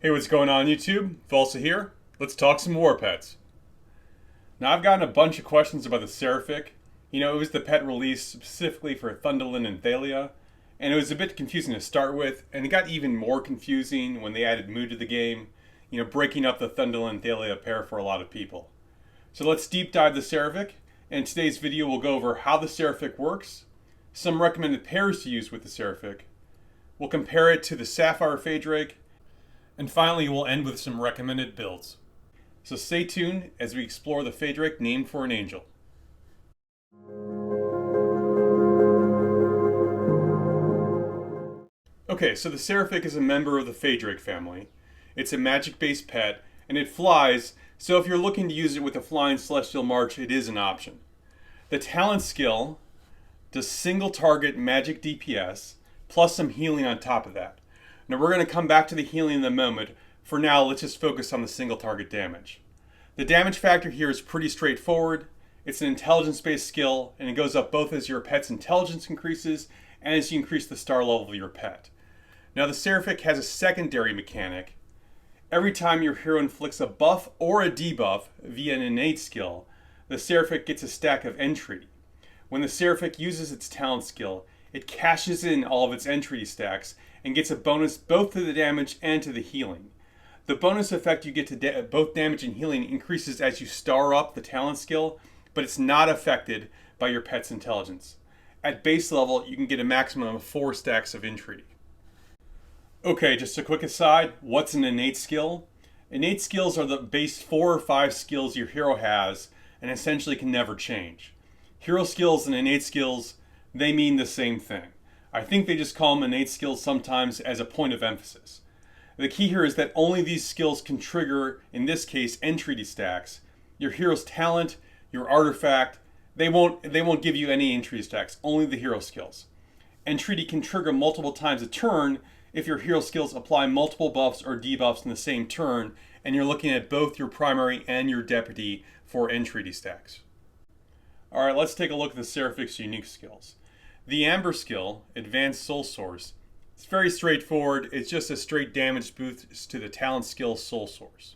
Hey, what's going on YouTube? Valsa here. Let's talk some Warpets. Now, I've gotten a bunch of questions about the Seraphic. You know, it was the pet released specifically for Thundolin and Thalia, and it was a bit confusing to start with, and it got even more confusing when they added mood to the game, you know, breaking up the Thundolin and Thalia pair for a lot of people. So let's deep dive the Seraphic, and in today's video we'll go over how the Seraphic works, some recommended pairs to use with the Seraphic, we'll compare it to the Sapphire Faedrake, and finally, we'll end with some recommended builds. So stay tuned as we explore the Faedrake named for an angel. Okay, so the Seraphic is a member of the Faedrake family. It's a magic-based pet, and it flies, so if you're looking to use it with a flying celestial march, it is an option. The talent skill does single target magic DPS, plus some healing on top of that. Now we're going to come back to the healing in a moment. For now, let's just focus on the single target damage. The damage factor here is pretty straightforward. It's an intelligence-based skill, and it goes up both as your pet's intelligence increases and as you increase the star level of your pet. Now the Seraphic has a secondary mechanic. Every time your hero inflicts a buff or a debuff via an innate skill, the Seraphic gets a stack of entreaty. When the Seraphic uses its talent skill, it cashes in all of its entreaty stacks and gets a bonus both to the damage and to the healing. The bonus effect you get to both damage and healing increases as you star up the talent skill, but it's not affected by your pet's intelligence. At base level, you can get a maximum of 4 stacks of entreaty. Okay, just a quick aside, what's an innate skill? Innate skills are the base 4 or 5 skills your hero has and essentially can never change. Hero skills and innate skills, they mean the same thing. I think they just call them innate skills sometimes as a point of emphasis. The key here is that only these skills can trigger, in this case, entreaty stacks. Your hero's talent, your artifact, they won't give you any entreaty stacks, only the hero skills. Entreaty can trigger multiple times a turn if your hero skills apply multiple buffs or debuffs in the same turn, and you're looking at both your primary and your deputy for entreaty stacks. Alright, let's take a look at the Seraphic's unique skills. The Amber skill, Advanced Soul Source, it's very straightforward. It's just a straight damage boost to the talent skill Soul Source.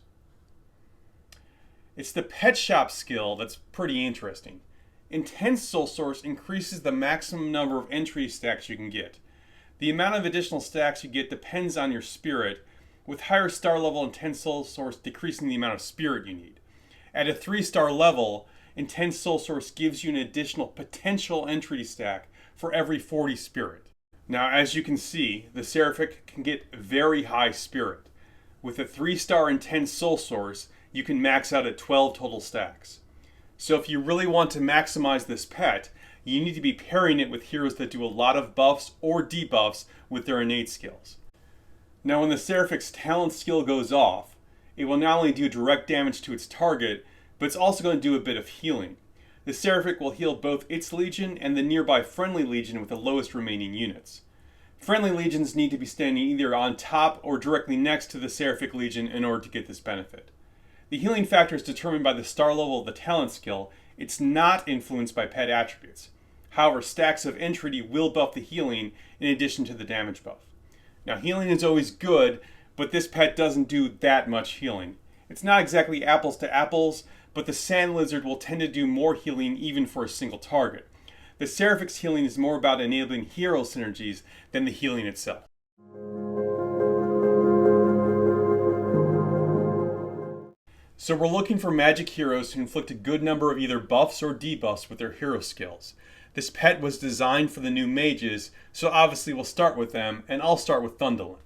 It's the Pet Shop skill that's pretty interesting. Intense Soul Source increases the maximum number of entreaty stacks you can get. The amount of additional stacks you get depends on your spirit, with higher star level Intense Soul Source decreasing the amount of spirit you need. At a 3-star level, Intense Soul Source gives you an additional potential entreaty stack for every 40 spirit. Now, as you can see, the Seraphic can get very high spirit. With a 3-star Intense Soul Source, you can max out at 12 total stacks. So if you really want to maximize this pet, you need to be pairing it with heroes that do a lot of buffs or debuffs with their innate skills. Now, when the Seraphic's talent skill goes off, it will not only do direct damage to its target, but it's also going to do a bit of healing. The Seraphic will heal both its legion and the nearby friendly legion with the lowest remaining units. Friendly legions need to be standing either on top or directly next to the Seraphic legion in order to get this benefit. The healing factor is determined by the star level of the talent skill. It's not influenced by pet attributes. However, stacks of entreaty will buff the healing in addition to the damage buff. Now, healing is always good, but this pet doesn't do that much healing. It's not exactly apples to apples, but the Sand Lizard will tend to do more healing even for a single target. The Seraphic's healing is more about enabling hero synergies than the healing itself. So we're looking for magic heroes who inflict a good number of either buffs or debuffs with their hero skills. This pet was designed for the new mages, so obviously we'll start with them, and I'll start with Thundolin.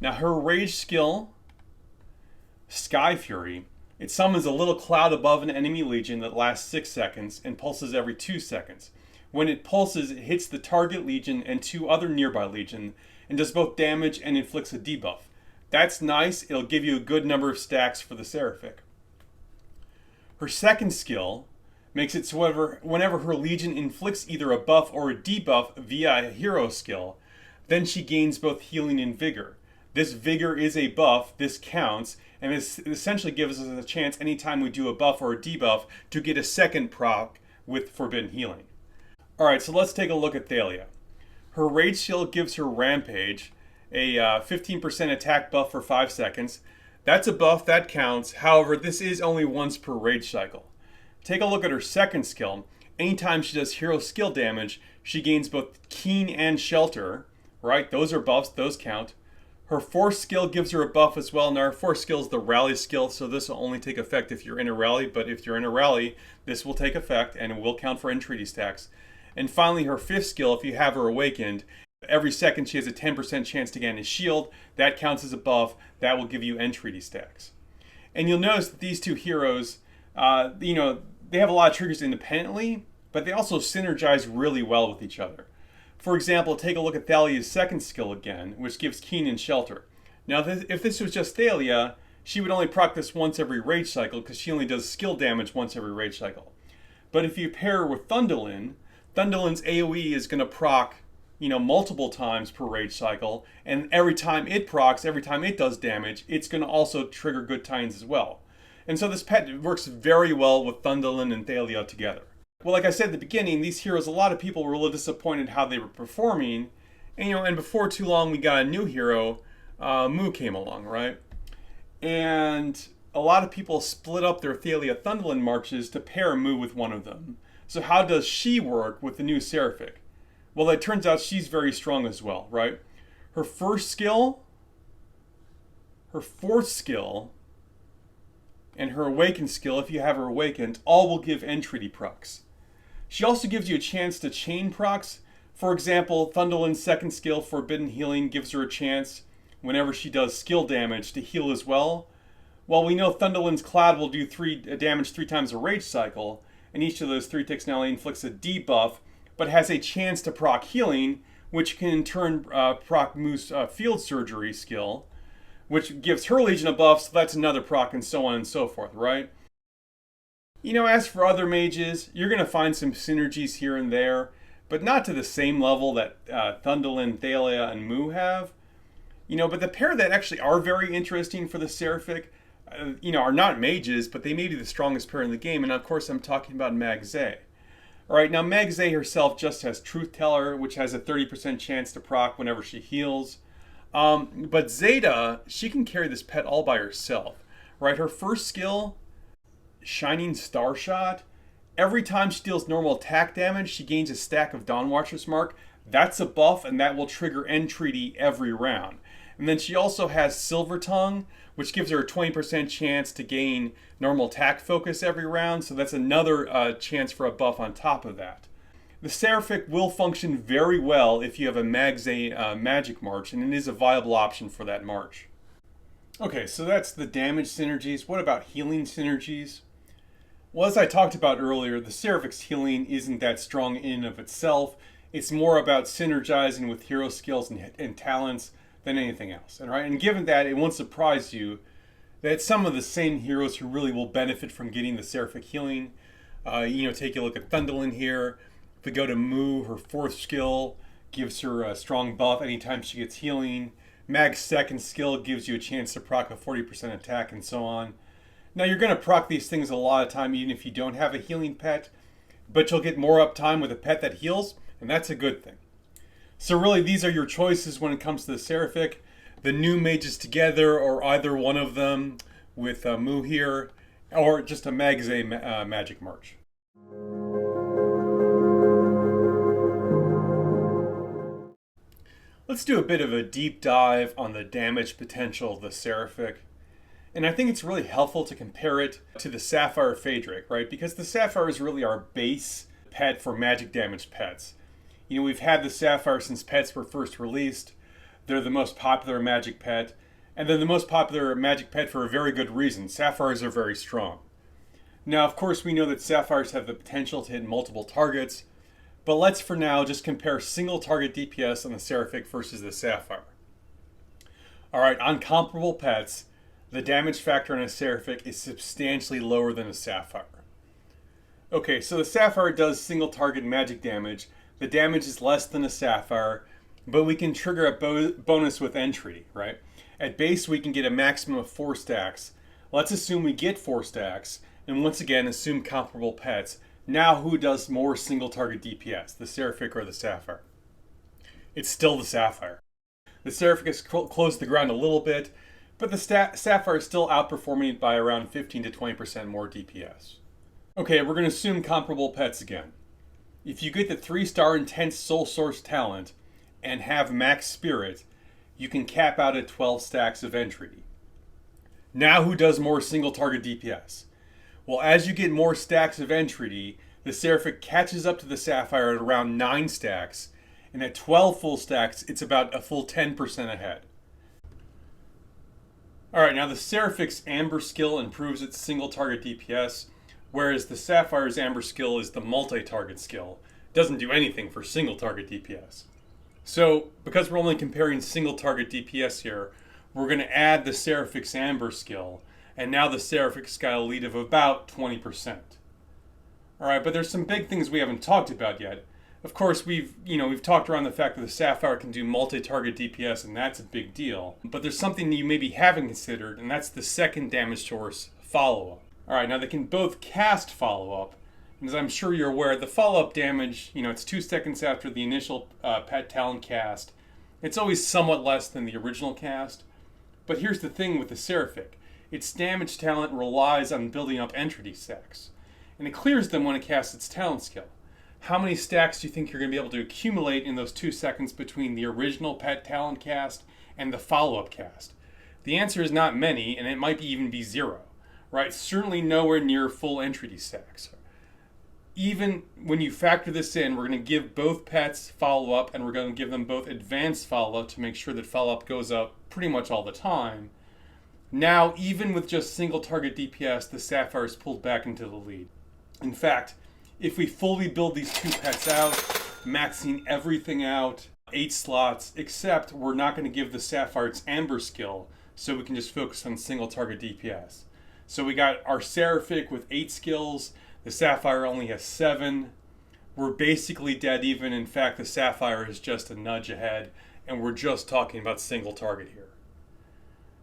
Now her rage skill, Sky Fury, it summons a little cloud above an enemy legion that lasts 6 seconds and pulses every 2 seconds. When it pulses, it hits the target legion and 2 other nearby legions and does both damage and inflicts a debuff. That's nice, it'll give you a good number of stacks for the Seraphic. Her second skill makes it so whenever her legion inflicts either a buff or a debuff via a hero skill, then she gains both healing and vigor. This vigor is a buff, this counts, and this essentially gives us a chance anytime we do a buff or a debuff to get a second proc with Forbidden Healing. Alright, so let's take a look at Thalia. Her Rage skill gives her Rampage, a 15% attack buff for 5 seconds. That's a buff, that counts. However, this is only once per rage cycle. Take a look at her second skill. Anytime she does hero skill damage, she gains both Keen and Shelter, right? Those are buffs, those count. Her fourth skill gives her a buff as well. Now, her fourth skill is the rally skill, so this will only take effect if you're in a rally, but if you're in a rally, this will take effect and it will count for entreaty stacks. And finally, her fifth skill, if you have her awakened, every second she has a 10% chance to gain a shield. That counts as a buff. That will give you entreaty stacks. And you'll notice that these two heroes, they have a lot of triggers independently, but they also synergize really well with each other. For example, take a look at Thalia's second skill again, which gives Keen and Shelter. Now, if this was just Thalia, she would only proc this once every rage cycle because she only does skill damage once every rage cycle. But if you pair her with Thunderlin, Thunderlin's AoE is going to proc, multiple times per rage cycle, and every time it procs, every time it does damage, it's going to also trigger good tidings as well. And so this pet works very well with Thunderlin and Thalia together. Well, like I said at the beginning, these heroes, a lot of people were a little disappointed how they were performing. And before too long, we got a new hero, Mu came along, right? And a lot of people split up their Thalia Thunderlin marches to pair Mu with one of them. So how does she work with the new Seraphic? Well, it turns out she's very strong as well, right? Her first skill, her fourth skill, and her awakened skill, if you have her awakened, all will give entreaty procs. She also gives you a chance to chain procs. For example, Thunderlin's second skill, Forbidden Healing, gives her a chance whenever she does skill damage to heal as well. While we know Thunderlin's Cloud will do damage 3 times a rage cycle, and each of those 3 ticks now inflicts a debuff, but has a chance to proc healing, which can in turn proc Mu's Field Surgery skill, which gives her Legion a buff, so that's another proc, and so on and so forth, right? As for other mages, you're going to find some synergies here and there, but not to the same level that Thunderlin, Thalia, and Mu have. But the pair that actually are very interesting for the Seraphic, are not mages, but they may be the strongest pair in the game, and of course I'm talking about Mag-Zay. Alright, now Mag-Zay herself just has Truth Teller, which has a 30% chance to proc whenever she heals. But Zeta, she can carry this pet all by herself, right? Her first skill, Shining Star Shot, every time she deals normal attack damage, she gains a stack of Dawnwatcher's Mark. That's a buff, and that will trigger entreaty every round. And then she also has Silver Tongue, which gives her a 20% chance to gain normal attack focus every round, so that's another chance for a buff on top of that. The Seraphic will function very well if you have a Mag-Zay magic march, and it is a viable option for that march. Okay, so that's the damage synergies. What about healing synergies? Well, as I talked about earlier, the Seraphic's healing isn't that strong in and of itself. It's more about synergizing with hero skills and talents than anything else. And given that, it won't surprise you that some of the same heroes who really will benefit from getting the Seraphic healing, take a look at Thunderlin here. If we go to Mu, her fourth skill gives her a strong buff anytime she gets healing. Mag's second skill gives you a chance to proc a 40% attack, and so on. Now, you're going to proc these things a lot of time even if you don't have a healing pet, but you'll get more uptime with a pet that heals, and that's a good thing. So really, these are your choices when it comes to the Seraphic. The new mages together, or either one of them with Mu here, or just a Mag-Zay magic march. Let's do a bit of a deep dive on the damage potential of the Seraphic. And I think it's really helpful to compare it to the Sapphire Faedrake, right? Because the Sapphire is really our base pet for magic damage pets. We've had the Sapphire since pets were first released. They're the most popular magic pet, and they're the most popular magic pet for a very good reason. Sapphires are very strong. Now, of course, we know that Sapphires have the potential to hit multiple targets, but let's for now just compare single target DPS on the Seraphic versus the Sapphire. Alright, on comparable pets, the damage factor on a Seraphic is substantially lower than a Sapphire. Okay, so the Sapphire does single target magic damage. The damage is less than a Sapphire, but we can trigger a bonus with entreaty, right? At base, we can get a maximum of 4 stacks. Let's assume we get 4 stacks, and once again, assume comparable pets. Now, who does more single target DPS, the Seraphic or the Sapphire? It's still the Sapphire. The Seraphic is close to the ground a little bit, but the Sapphire is still outperforming it by around 15 to 20% more DPS. Okay, we're going to assume comparable pets again. If you get the 3-star Intense Soul Source talent and have Max Spirit, you can cap out at 12 stacks of entry. Now who does more single target DPS? Well, as you get more stacks of entry, the Seraphic catches up to the Sapphire at around 9 stacks, and at 12 full stacks, it's about a full 10% ahead. Alright, now the Seraphic's Amber skill improves its single target DPS, whereas the Sapphire's Amber skill is the multi-target skill. It doesn't do anything for single target DPS. So, because we're only comparing single target DPS here, we're going to add the Seraphic's Amber skill, and now the Seraphic's got a lead of about 20%. Alright, but there's some big things we haven't talked about yet. Of course, we've talked around the fact that the Sapphire can do multi-target DPS, and that's a big deal. But there's something you maybe haven't considered, and that's the second damage source, follow-up. Alright, now they can both cast follow-up, and as I'm sure you're aware, the follow-up damage, it's 2 seconds after the initial pet talent cast. It's always somewhat less than the original cast. But here's the thing with the Seraphic. Its damage talent relies on building up entry stacks, and it clears them when it casts its talent skill. How many stacks do you think you're going to be able to accumulate in those 2 seconds between the original pet talent cast and the follow-up cast? The answer is not many, and it might even be 0, right? Certainly nowhere near full entry stacks. Even when you factor this in, we're going to give both pets follow-up, and we're going to give them both advanced follow-up to make sure that follow-up goes up pretty much all the time. Now, even with just single target DPS, the Sapphire is pulled back into the lead. In fact, if we fully build these 2 pets out, maxing everything out, 8 slots, except we're not going to give the Sapphire its Amber skill, so we can just focus on single target DPS. So we got our Seraphic with 8 skills, the Sapphire only has 7. We're basically dead even. In fact, the Sapphire is just a nudge ahead, and we're just talking about single target here.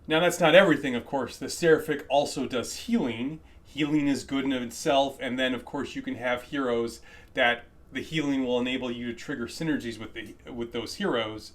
Now that's not everything, of course. The Seraphic also does healing. Healing is good in of itself, and then of course you can have heroes that the healing will enable you to trigger synergies with those heroes.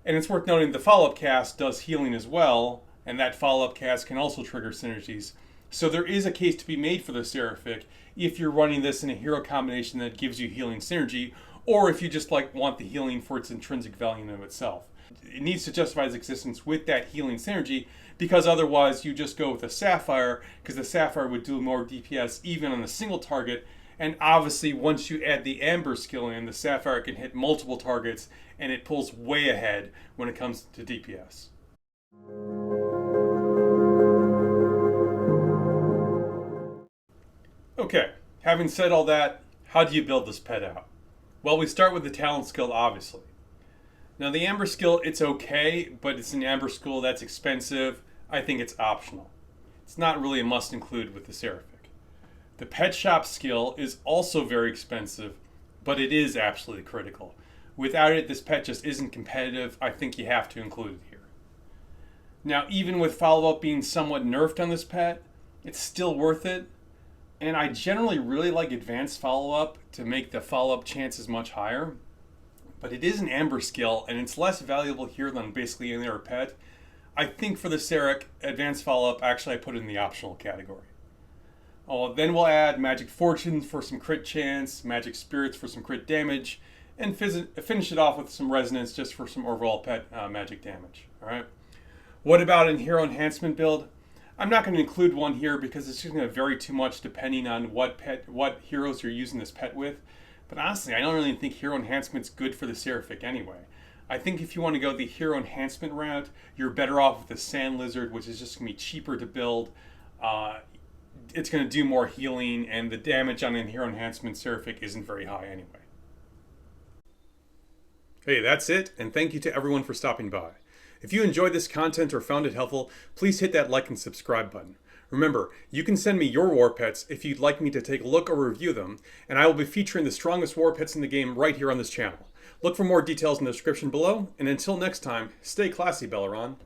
And it's worth noting the follow-up cast does healing as well, and that follow-up cast can also trigger synergies. So there is a case to be made for the Seraphic if you're running this in a hero combination that gives you healing synergy, or if you just want the healing for its intrinsic value in of itself. It needs to justify its existence with that healing synergy, because otherwise you just go with a Sapphire, because the Sapphire would do more DPS even on a single target, and obviously once you add the Amber skill in, the Sapphire can hit multiple targets, and it pulls way ahead when it comes to DPS. Okay, having said all that, how do you build this pet out? Well, we start with the talent skill, obviously. Now the Amber skill, it's okay, but it's an Amber skill that's expensive. I think it's optional. It's not really a must include with the Seraphic. The Pet Shop skill is also very expensive, but it is absolutely critical. Without it, this pet just isn't competitive. I think you have to include it here. Now, even with follow-up being somewhat nerfed on this pet, it's still worth it. And I generally really like advanced follow-up to make the follow-up chances much higher. But it is an Amber skill, and it's less valuable here than basically any other pet. I think for the Seraphic, advanced follow-up, actually I put it in the optional category. Then we'll add Magic Fortunes for some crit chance, Magic Spirits for some crit damage, and finish it off with some Resonance just for some overall pet magic damage. Alright. What about a hero enhancement build? I'm not going to include one here because it's just going to vary too much depending on what heroes you're using this pet with. But honestly, I don't really think hero enhancement's good for the Seraphic anyway. I think if you want to go the hero enhancement route, you're better off with the Sand Lizard, which is just going to be cheaper to build. It's going to do more healing, and the damage on an hero enhancement Seraphic isn't very high anyway. Hey, that's it, and thank you to everyone for stopping by. If you enjoyed this content or found it helpful, please hit that like and subscribe button. Remember, you can send me your war pets if you'd like me to take a look or review them, and I will be featuring the strongest war pets in the game right here on this channel. Look for more details in the description below, and until next time, stay classy, Belleron.